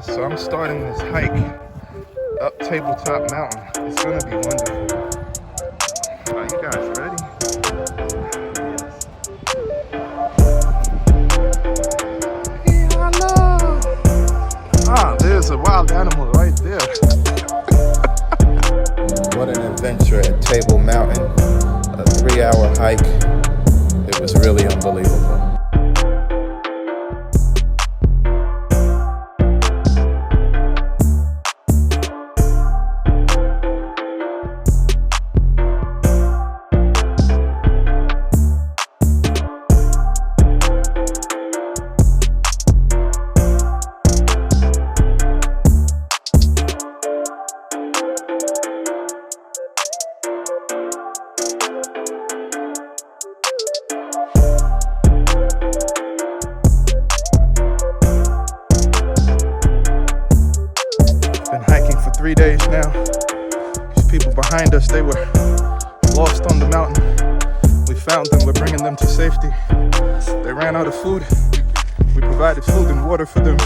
So I'm starting this hike up Tabletop Mountain. It's gonna be wonderful. Are you guys ready? Yes. Hello. Ah, there's a wild animal right there. What an adventure at Table Mountain. A 3-hour hike. It was really unbelievable. Been hiking for 3 days now. These people behind us, they were lost on the mountain. We found them, we're bringing them to safety. They ran out of food. We provided food and water for them.